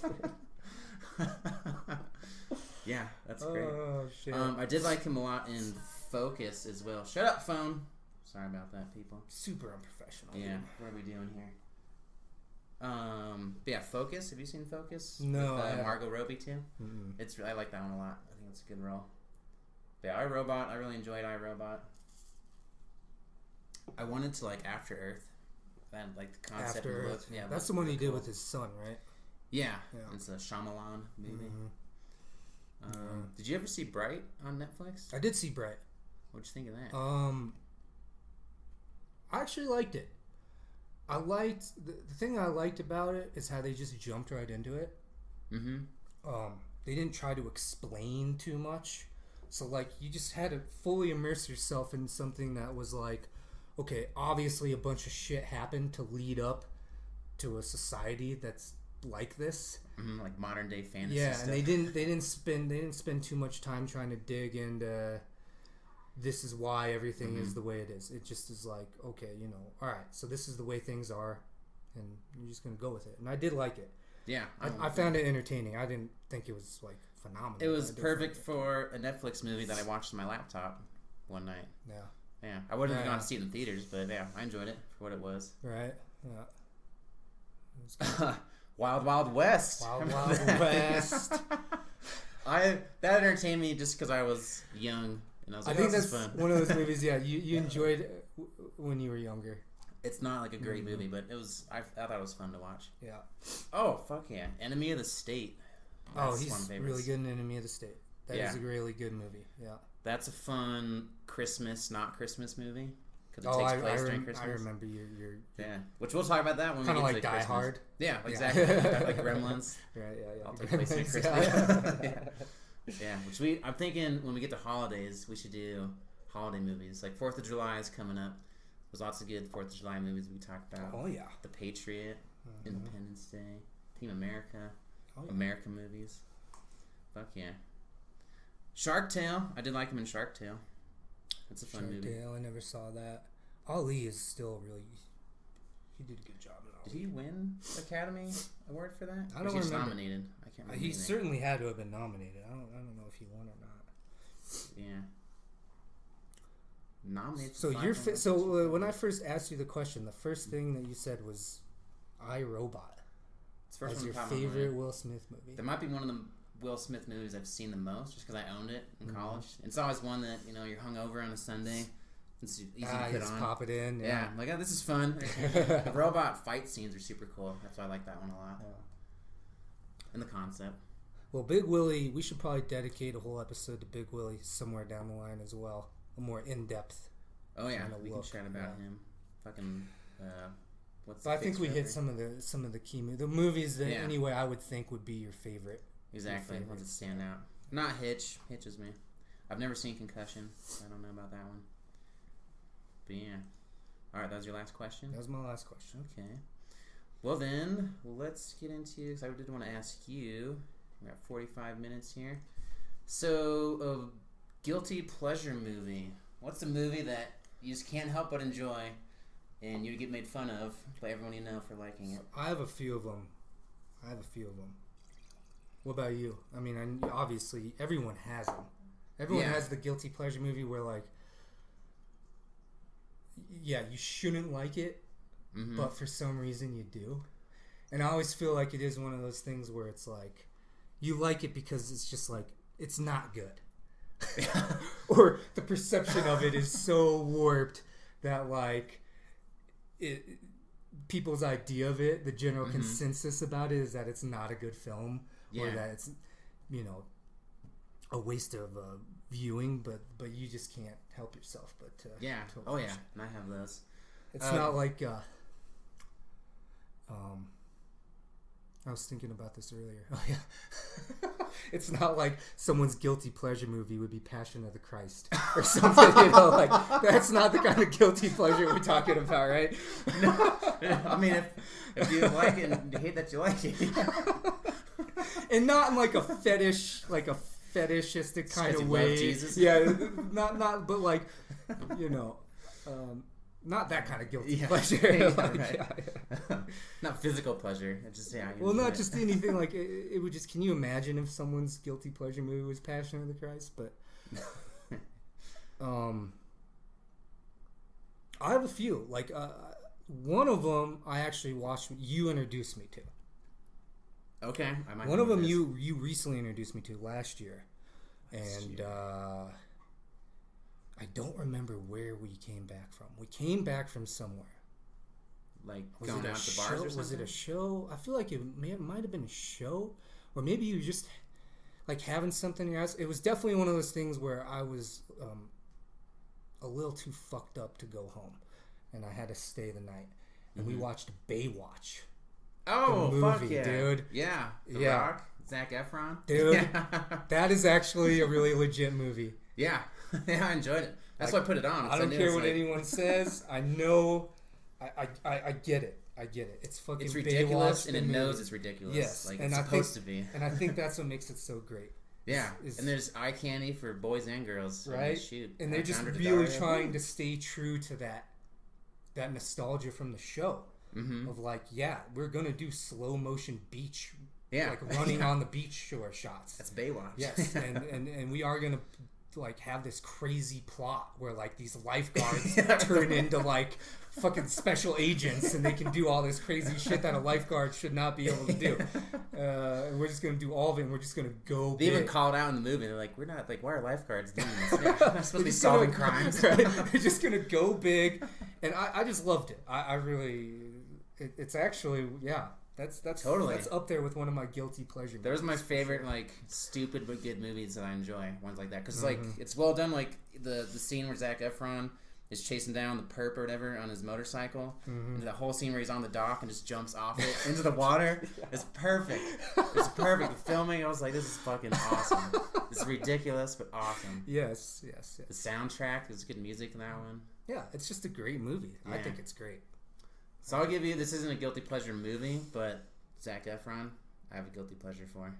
Yeah, that's great. Oh shit. I did like him a lot in Focus as well. Shut up, phone. Sorry about that, people. Super unprofessional. Yeah, what are we doing here? But yeah, Focus. Have you seen Focus? No. With, Margot Robbie too. Mm-mm. I like that one a lot. I think it's a good role. But yeah, iRobot. I really enjoyed iRobot. I wanted to like After Earth. That like the concept. After and look. Earth. Yeah, That's the one he did with his son, right? Yeah, Yeah. it's a Shyamalan movie. Mm-hmm. Did you ever see Bright on Netflix? I did see Bright. What'd you think of that? I actually liked it. I liked the thing I liked about it is how they just jumped right into it. Mm-hmm. They didn't try to explain too much, so like you just had to fully immerse yourself in something that was like, okay, obviously a bunch of shit happened to lead up to a society that's like this. Mm-hmm, like modern day fantasy. Yeah, stuff. and they didn't spend too much time trying to dig into this is why everything is the way it is. It just is like, okay, all right, so this is the way things are, and you're just gonna go with it. And I did like it. Yeah, I found it entertaining. I didn't think it was like phenomenal. It was perfect for a Netflix movie that I watched on my laptop one night. Yeah, I wouldn't have gone to see it in theaters, but yeah, I enjoyed it for what it was. Right. Yeah. It was Wild Wild West. Wild Wild West. That entertained me just because I was young and I was like, I think this that's is fun. one of those movies. Yeah, you enjoyed it when you were younger. It's not like a great movie, but it was. I thought it was fun to watch. Yeah. Oh fuck yeah! Enemy of the State. That's He's really good in Enemy of the State. That is a really good movie. Yeah. That's a fun Christmas, not Christmas movie because it takes place during Christmas. I remember your yeah, which we'll talk about that when kind we of get like to Die Christmas. Hard. Yeah, exactly. Like Gremlins. Right. Yeah. All take place during Christmas. Yeah. Which I'm thinking when we get to holidays, we should do holiday movies. Like 4th of July is coming up. There's lots of good 4th of July movies we talked about. Oh yeah. The Patriot, Independence Day, Team America, American movies. Fuck yeah. Shark Tale. I did like him in Shark Tale. That's a fun movie. Shark Tale. I never saw that. Ali is still really. He did a good job in Ali. Did he win Academy Award for that? I don't remember. remember. Nominated. I can't remember. He certainly had to have been nominated. I don't know if he won or not. Yeah. Nominated. So when I first asked you the question, the first thing that you said was iRobot. It's first as one your top of my favorite mind. Will Smith movie. That might be one of the Will Smith movies I've seen the most, just because I owned it in college. It's always one that you're hungover on a Sunday. It's easy to put just on. Pop it in. Yeah, I'm like, oh, this is fun. The robot fight scenes are super cool. That's why I like that one a lot. Yeah. And the concept. Well, Big Willie, we should probably dedicate a whole episode to Big Willie somewhere down the line as well. A more in-depth. Oh yeah, kinda we look. can chat about him. Fucking, what's? But I think we hit some of the key movies that anyway I would think would be your favorite. Exactly, ones that stand out. Not Hitch. Hitch is me. I've never seen Concussion. So I don't know about that one. But yeah. All right, that was your last question. That was my last question. Okay. Well then, let's get into. Because I did want to ask you. We got 45 minutes here. So, a guilty pleasure movie. What's a movie that you just can't help but enjoy, and you get made fun of by everyone you know for liking it? I have a few of them. What about you? I mean, obviously everyone has them. Everyone has the guilty pleasure movie where like, yeah, you shouldn't like it, but for some reason you do. And I always feel like it is one of those things where it's like, you like it because it's just like, it's not good. Or the perception of it is so warped that like people's idea of it, the general consensus about it is that it's not a good film, or that it's a waste of viewing, but you just can't help yourself but to watch. Yeah, and I have those. It's not like I was thinking about this earlier. Oh yeah. It's not like someone's guilty pleasure movie would be Passion of the Christ or something, like that's not the kind of guilty pleasure we're talking about, right? No, I mean if you like it and you hate that you like it. And not in like a fetishistic kind of way. Jesus. Yeah, not but like not that kind of guilty Yeah. pleasure. Yeah, Like, right. yeah. Not physical pleasure. It's just Well, not just anything like it would just. Can you imagine if someone's guilty pleasure movie was Passion of the Christ? But I have a few. Like one of them, I actually watched. You introduced me to. Okay, I might. One of them this. you recently introduced me to last year, and I don't remember where we came back from. We came back from somewhere. Like Was going it a out to show? bars or something? Was it a show? I feel like it might have been a show, or maybe you just like having something in your house. It was definitely one of those things where I was a little too fucked up to go home, and I had to stay the night. And we watched Baywatch. Oh, the movie, fuck yeah, dude! Yeah, The Yeah. Rock, Zac Efron, Dude, Yeah. that is actually a really legit movie. Yeah, yeah, I enjoyed it. That's why I put it on. I don't care what anyone says. I know. I get it. I get it. It's fucking. It's ridiculous, Baywatch, and the it movie. knows it's ridiculous. Yes, Like and it's I supposed think, to be. And I think that's what makes it so great. Yeah, is- and there's eye candy for boys and girls. Right? Shoot, And they're just Alexander really Daddario. trying to stay true to that nostalgia from the show. Mm-hmm. Of like, yeah, we're gonna do slow motion beach, Yeah, like running on the beach shore shots. That's Baywatch. Yes, and we are gonna like have this crazy plot where like these lifeguards turn into like fucking special agents and they can do all this crazy shit that a lifeguard should not be able to do. And we're just gonna do all of it. And we're just gonna go. They even big. called out in the movie. They're like, "We're not like, why are lifeguards doing this? Yeah, we're not supposed to be just solving gonna- crimes." Right? They're just gonna go big, and I just loved it. I really, it's actually That's Totally. That's up there with one of my guilty pleasure. Those are my movies, for favorite, sure. like, stupid but good movies that I enjoy. Ones like that. Because, like, it's well done. Like, the scene where Zac Efron is chasing down the perp or whatever on his motorcycle. And the whole scene where he's on the dock and just jumps off it into the water. It's perfect. It's perfect. The filming, I was like, this is fucking awesome. It's ridiculous, but awesome. Yes. The soundtrack, there's good music in that one. Yeah, it's just a great movie. I Yeah. think it's great. So I'll give you, this isn't a guilty pleasure movie, but Zac Efron, I have a guilty pleasure for.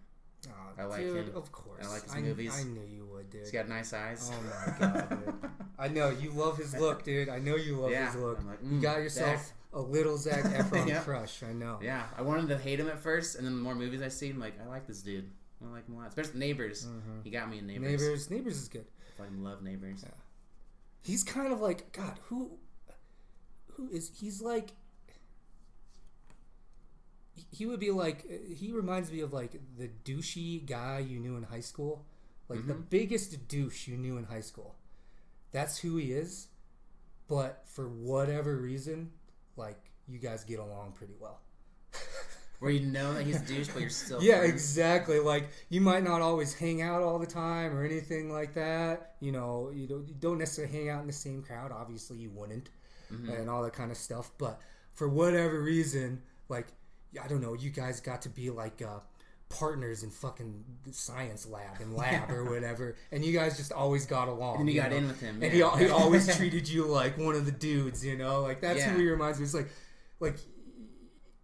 Oh, I like dude, him. of course. I like his movies. I knew you would, dude. He's got nice eyes. Oh my god, dude. I know you love his look, dude. I know you love Yeah. his look. I'm like, You got yourself Zac. a little Zac Efron Yeah. crush. I know. Yeah, I wanted to hate him at first, and then the more movies I see, I'm like, I like this dude. I like him a lot. Especially Neighbors. He got me in Neighbors. Neighbors is good. I fucking love Neighbors. Yeah. He's kind of like God. Who is? He's like. He would be like. He reminds me of like the douchey guy you knew in high school, like the biggest douche you knew in high school. That's who he is, but for whatever reason, like you guys get along pretty well. Where you know that he's a douche, but you're still Yeah, friends. exactly. Like you might not always hang out all the time or anything like that. You know, you don't necessarily hang out in the same crowd. Obviously, you wouldn't, and all that kind of stuff. But for whatever reason, like I don't know, you guys got to be like partners in fucking the science lab or whatever, and you guys just always got along. And you got know? in with him. And Yeah. he always treated you like one of the dudes. You know, like that's Yeah. who he reminds me. It's like.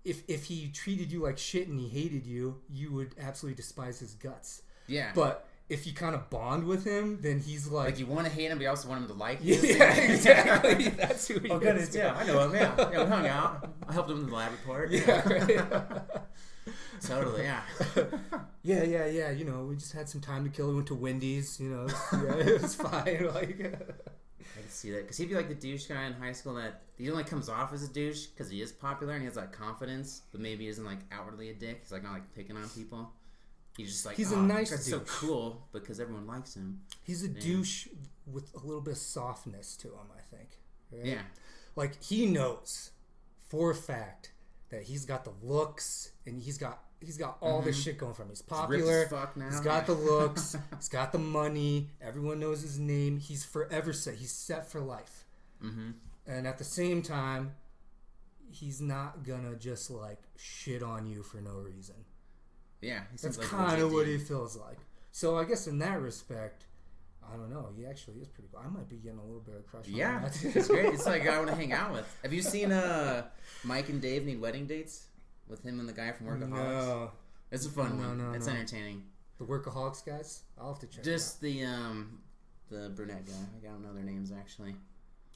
If he treated you like shit and he hated you, you would absolutely despise his guts. Yeah. But if you kind of bond with him, then he's like you want to hate him, but you also want him to like you. yeah, exactly. That's who he Oh, good. is. Yeah, I know him. Yeah, we hung out. I helped him in the lab report. Yeah, right. Totally. Yeah. yeah. You know, we just had some time to kill. We went to Wendy's. You know, it was fine. Like, I can see that because he'd be like the douche guy in high school that he only comes off as a douche because he is popular and he has like confidence, but maybe isn't like outwardly a dick. He's like not like picking on people. He's just like He's a nice that's so douche. cool because everyone likes him. he's a douche with a little bit of softness to him, I think. Right? Yeah. Like he knows for a fact that he's got the looks and he's got all this shit going for him. He's popular. Ripped as fuck now. He's got the looks. He's got the money. Everyone knows his name. He's forever set. He's set for life. And at the same time, he's not gonna just like shit on you for no reason. Yeah. He seems That's like a kind of legit what dude. he feels like. So I guess in that respect, I don't know. He actually is pretty cool. I might be getting a little bit of a crush on Yeah, him. it's great. It's like a guy I want to hang out with. Have you seen Mike and Dave Need Wedding Dates with him and the guy from Workaholics? No. It's a fun one. No, It's no. entertaining. The Workaholics guys? I'll have to check Just the brunette guy. I don't know their names actually.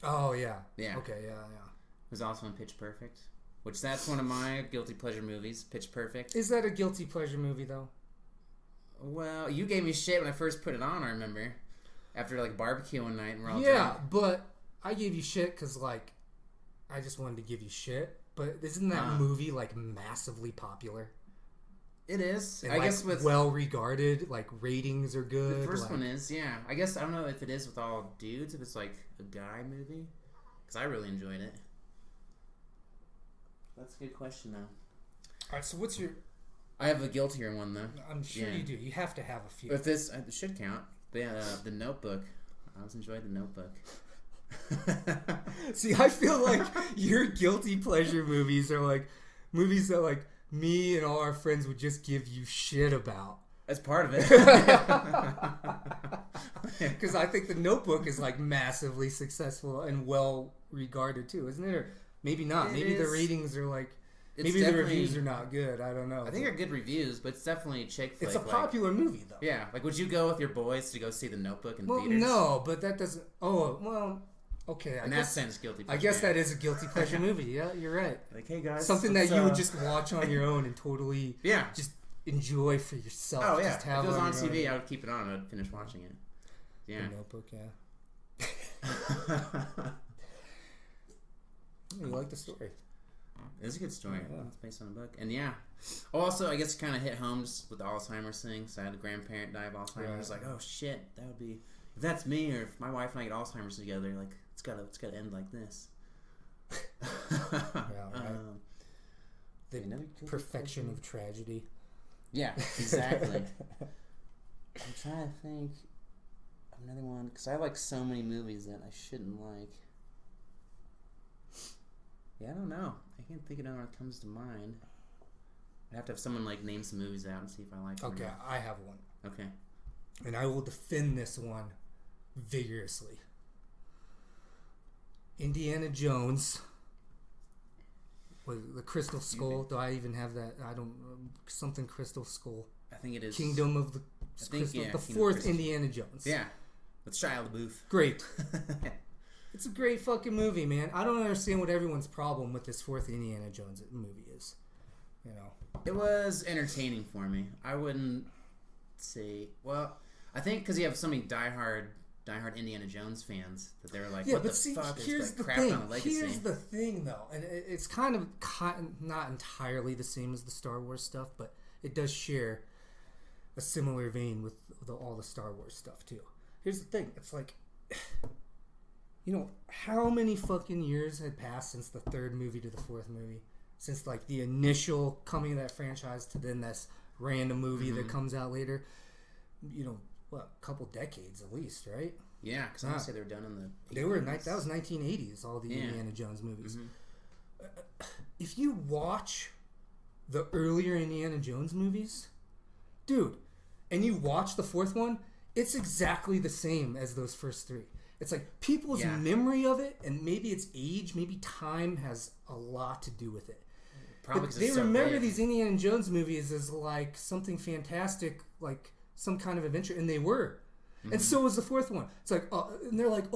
Oh yeah. Yeah. Okay. Yeah. Was also in Pitch Perfect, which that's one of my guilty pleasure movies. Pitch Perfect. Is that a guilty pleasure movie though? Well, you gave me shit when I first put it on. I remember after like barbecue one night and we're all Yeah, drunk. but I gave you shit because like I just wanted to give you shit. But isn't that movie like massively popular? It is. And, I like, guess with well regarded, like ratings are good. the first like, one is, yeah. I guess I don't know if it is with all dudes, if it's like a guy movie, because I really enjoyed it. That's a good question, though. All right, so what's your? I have a guiltier one though. I'm sure you do. You have to have a few. If this it should count. The Notebook. I always enjoyed The Notebook. See, I feel like your guilty pleasure movies are like movies that like me and all our friends would just give you shit about. That's part of it. Because I think The Notebook is like massively successful and well regarded too, isn't it? Or maybe not. Maybe the ratings are like. Maybe the reviews are not good. I don't know. I think they're good reviews, but it's definitely a chick flick. It's a popular movie, though. Yeah. Like, would you go with your boys to go see The Notebook in theaters? No, but that doesn't... Oh, well... Okay, in that sense, guilty pleasure. I guess that is a guilty pleasure movie. Yeah, you're right. Like, hey, guys. Something that you would just watch on your own and totally... Yeah. Just enjoy for yourself. Oh, yeah. Just if it was on TV, I would keep it on and I'd finish watching it. Yeah. The Notebook, yeah. You like the story. It's a good story. Yeah. It's based on a book. And yeah. Also, I guess it kind of hit home just with the Alzheimer's thing. So I had a grandparent die of Alzheimer's. I was like, oh shit, that would be... If that's me or if my wife and I get Alzheimer's together, like, it's gotta end like this. Yeah, right. The perfection of tragedy. Yeah, exactly. I'm trying to think of another one. Because I have like so many movies that I shouldn't like. Yeah, I don't know. I can't think of anyone that comes to mind. I have to have someone like name some movies out and see if I like them. Okay, I have one. Okay. And I will defend this one vigorously. Indiana Jones. Was the Crystal Skull? Do I even have that? I don't. Something Crystal Skull. I think it is. Kingdom of the Crystal. Yeah, the Kingdom fourth Indiana Jones. Yeah. With Shia LaBeouf. Great. It's a great fucking movie, man. I don't understand what everyone's problem with this fourth Indiana Jones movie is. You know. It was entertaining for me. I wouldn't say... Well, I think because you have so many diehard Indiana Jones fans that they're like, what the fuck is that crap on a legacy? Here's the thing, though. And it's kind of not entirely the same as the Star Wars stuff, but it does share a similar vein with all the Star Wars stuff, too. Here's the thing. It's like... You know, how many fucking years had passed since the third movie to the fourth movie? Since, like, the initial coming of that franchise to then this random movie that comes out later. You know, what, a couple decades at least, right? Yeah, because I would say they were done in the 80s. They were, that was 1980s, all the Indiana Jones movies. If you watch the earlier Indiana Jones movies, dude, and you watch the fourth one, it's exactly the same as those first three. It's like people's memory of it, and maybe it's age, maybe time has a lot to do with it. Probably they remember these Indiana Jones movies as like something fantastic, like some kind of adventure, and they were. And so was the fourth one. It's like, and they're like,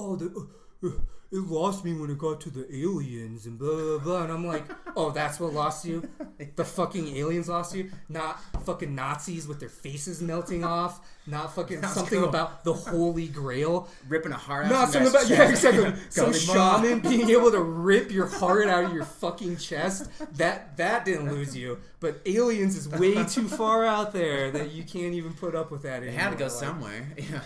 it lost me when it got to the aliens and blah, blah, blah. And I'm like, oh, that's what lost you? The fucking aliens lost you? Not fucking Nazis with their faces melting off? Not fucking something about the Holy Grail? Ripping a heart out Not of something about, exactly. Some Golly, shaman being able to rip your heart out of your fucking chest. That didn't lose you. But aliens is way too far out there that you can't even put up with that anymore. It had to go somewhere. Yeah.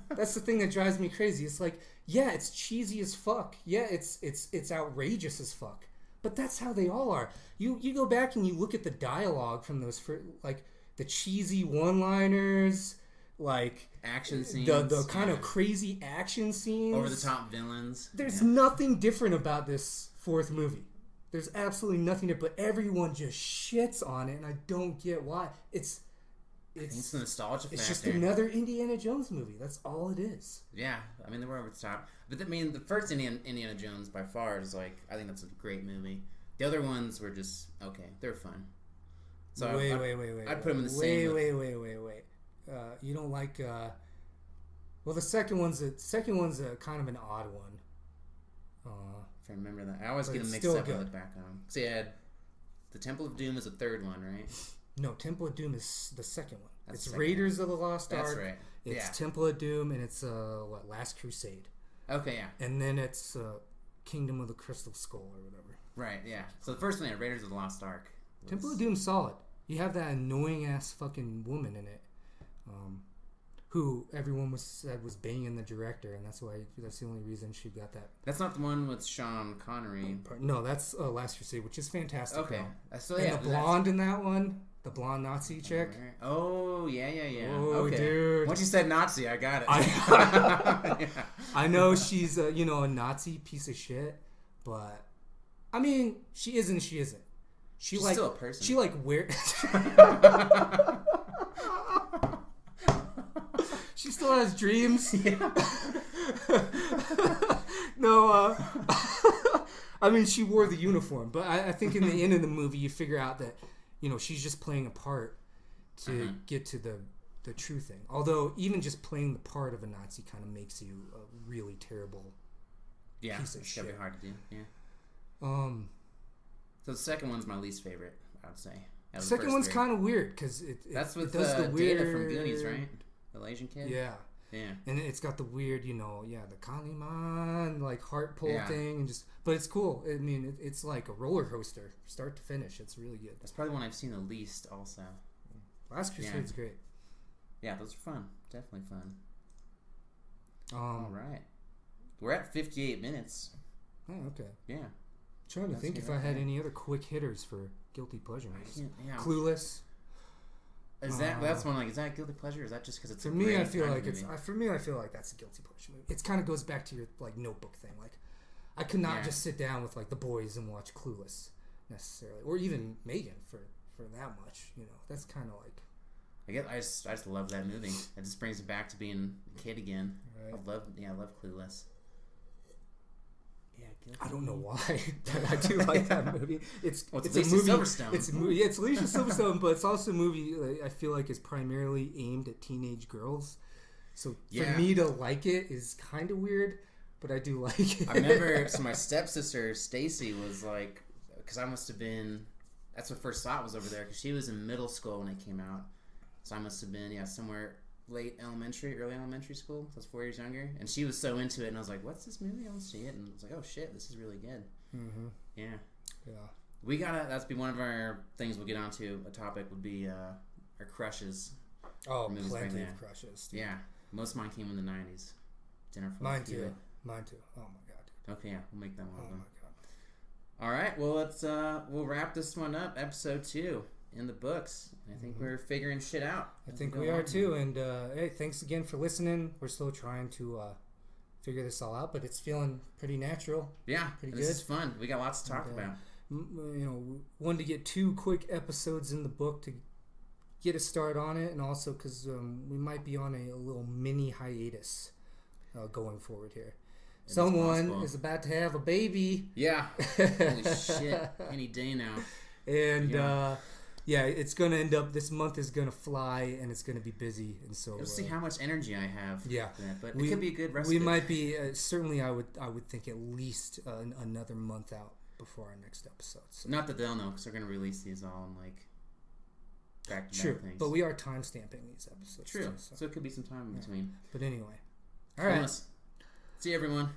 That's the thing that drives me crazy. It's like, yeah, it's cheesy as fuck. Yeah, it's outrageous as fuck. But that's how they all are. You go back and you look at the dialogue from those, like the cheesy one-liners, like action scenes, the kind of crazy action scenes, over the top villains. There's nothing different about this fourth movie. There's absolutely nothing different. But everyone just shits on it, and I don't get why. It's the nostalgia factor. It's just another Indiana Jones movie. That's all it is. Yeah, I mean, they were over the top. But I mean, the first Indiana Jones by far is like, I think that's a great movie. The other ones were just okay. They're fun. So wait. I'd put them in the same. Wait. You don't like? Well, the second one's a kind of an odd one. If I remember that. I always get them mixed up when I look back on them. So you had the Temple of Doom is the third one, right? No, Temple of Doom is the second one. That's it's Raiders of the Lost Ark. That's right. It's Temple of Doom, and it's Last Crusade. Okay, yeah. And then it's Kingdom of the Crystal Skull or whatever. Right, yeah. So the first one, Raiders of the Lost Ark. Temple of Doom's solid. You have that annoying ass fucking woman in it, who everyone said was banging the director, and that's the only reason she got that. That's not the one with Sean Connery. No, that's Last Crusade, which is fantastic. Okay, so and the blonde in that one, the blonde Nazi chick. Oh yeah. Oh, okay. Dude. Once you said Nazi, I got it. I know she's a Nazi piece of shit, but I mean, she is and she isn't. She's still a person. She wears. She still has dreams. Yeah. No, I mean, she wore the uniform, but I think in the end of the movie, you figure out that she's just playing a part to get to the true thing. Although even just playing the part of a Nazi kind of makes you a really terrible piece of shit. Yeah, it's hard to do. Yeah. So the second one's my least favorite, I would say. The second one's kind of weird because that's with it does the weird Data from Goonies, right? The Asian kid. Yeah. And it's got the weird, the Kaliman heart pull thing, and but it's cool. I mean, it's like a roller coaster, start to finish. It's really good. That's probably one I've seen the least, also. Last Crusade's great. Yeah, those are fun. Definitely fun. All right, we're at 58 minutes. Oh, okay. Yeah. Trying to think if I had any other quick hitters for guilty pleasure movies. Yeah. Clueless. Is that's one is that guilty pleasure? Or is that just because it's for me? I feel like it's for me. I feel like that's a guilty pleasure movie. It kind of goes back to your Notebook thing. I could not just sit down with the boys and watch Clueless necessarily, or even Megan for that much. That's kind of I guess I just love that movie. It just brings me back to being a kid again. Right. I love Clueless. Yeah, I don't know why, but I do like that movie. It's a movie. Silverstone. It's Alicia Silverstone, but it's also a movie I feel like is primarily aimed at teenage girls. So for me to like it is kind of weird, but I do like it. I remember, so my stepsister Stacy was because I must have been. That's what first saw it was over there because she was in middle school when it came out. So I must have been somewhere. Early elementary school. So I was 4 years younger, and she was so into it, and I was like, "What's this movie? I want to see it." And I was like, "Oh shit, this is really good." Mm-hmm. Yeah. We that's be one of our things we'll get onto. A topic would be our crushes. Oh, plenty of crushes. Dude. Yeah, most of mine came in the '90s. Dinner for Mine too. Oh my god, dude. Okay, yeah, we'll make that one of them. Oh my god. All right, well let's we'll wrap this one up. Episode 2. In the books. I think we're figuring shit out. I think we are too. And hey, thanks again for listening. We're still trying to figure this all out, but it's feeling pretty natural. Yeah, pretty good. This is fun. We got lots to talk about. Wanted to get 2 quick episodes in the book to get a start on it, and also because we might be on a little mini hiatus going forward here. Someone is about to have a baby. Yeah. Holy shit. Any day now. And it's going to end up, this month is going to fly, and it's going to be busy. And so we'll see how much energy I have. Yeah. But it could be a good rest. We might be, certainly I would think at least another month out before our next episode. So. Not that they'll know, because they're going to release these all in back-to-back things. But we are time-stamping these episodes. True. Too, so it could be some time in between. But anyway. All right. See you, everyone.